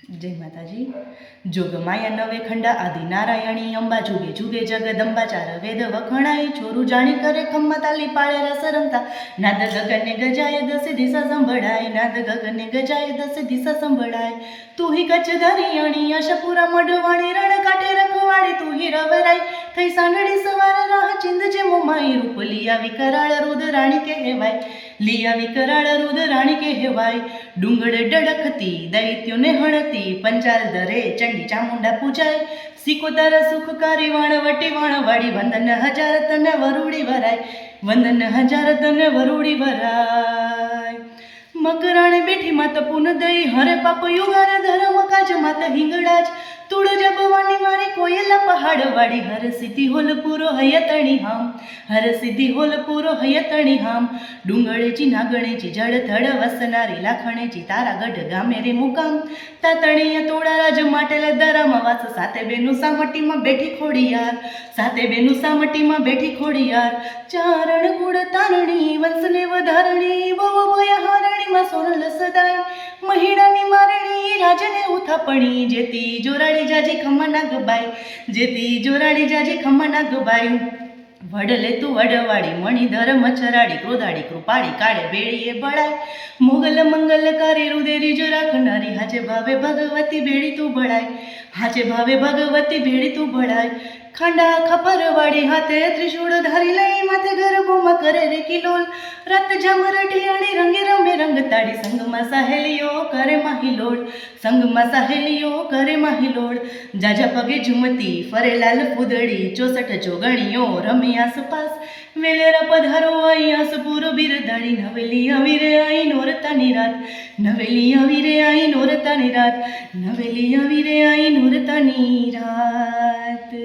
જય માતાજી. જોગ માયા નવે ખંડા આદિ નારાયણી અંબા જુગે જુગે જગદંબા ચાર વેદ વખણાય છોરું જાણી કરે ખમ્મા તાલી પાળે રસ રમતા નાદ ગગને ગજાય દસ દિશા સંભળાય નાદ ગગને ગજાય દસ દિશા સંભળાય તું હિ કચ્છ ધરિયાણી આશાપુરા મઢવાણી રણ કાંઠે રખવાડી તું હિ રવરાય થઈ સાંડળી સવાર રાહ ચિંદ જે મોમાઈ રૂપ લીયા વિકરાળ રુદ રાણી કહેવાય લીયા વિકરાળ રુદ રાણી કહેવાય ડુંગળ ડડકતી દૈત્યોને હણતી પંચાલ દરે ચંડી ચામુંડા પૂજાય સિકોતર સુખકારી વાણવટી વાણવાડી વંદન હજાર તને વરુડી વરાય વંદન હજાર તને વરુડી વરાય મકરાણે બેઠી માત પુન દઈ હરે પાપ યુગાર ધર્મ કાજ માત હિંગળાજ તુડ જબવાની મારી કોયલા પહાડ વાડી હર સિદ્ધિ હોલ પૂરો હયતણી હામ હર સિદ્ધિ હોલ પૂરો હયતણી હામ ડુંગળેચી નાગણેચી જળ થડ વસનારી લાખણેચી તારાગઢ ગામે રે મુકામ તાતણીય તોડા રાજ માટેલ દરામાં વાસ સાથે બેનું સામટીમાં બેઠી ખોડિયાર સાથે બેનું સામટીમાં બેઠી ખોડિયાર ચારણ ગુડ તારણી વંશને વધારણી બહુ ભય હારણીમાં સોરલ સદાય મહિડાની મારણી રાજને ઉથાપણી જેતી જોરાડી જાજી ખમ્મા ગબાઈ જેતી જોરાડી જાજી ખમ્મા ગબાઈ વડલે તું વડવાડી મણિધર મચ્છરાડી ક્રોધાડી કૃપાળી કાળે બેડીએ બળાય મોગલ મંગલકારી રુદેરી જો રાખનારી હાજે ભાવે ભગવતી બેડી તું બળાય હાજે ભાવે ભગવતી બેડી તું બળાય ખાંડા ખપરવાડી હાથે ત્રિશૂળ ધારી લઈ માથે ગરબોમાં કરે રે કિલોલ રત ઝમર ઢિયાળી રંગે રમે રંગતાડી સંગમાં સહેલીઓ કરે માહિલોડ સંગમાં સહેલીઓ કરે માહિલોડ જાજા પગે ઝુમતી ફરે લાલ ફૂદડી 64 જોગણીઓ રમે આસપાસ વેલેરા પધારો અહીં આસપુર બિરદાડી નવેલી આવી રે અહીં નોરતાની રાત નવેલી આવી રે અહીં નોરતાની રાત નવેલી આવી રે અહીં નોરતાની રાત.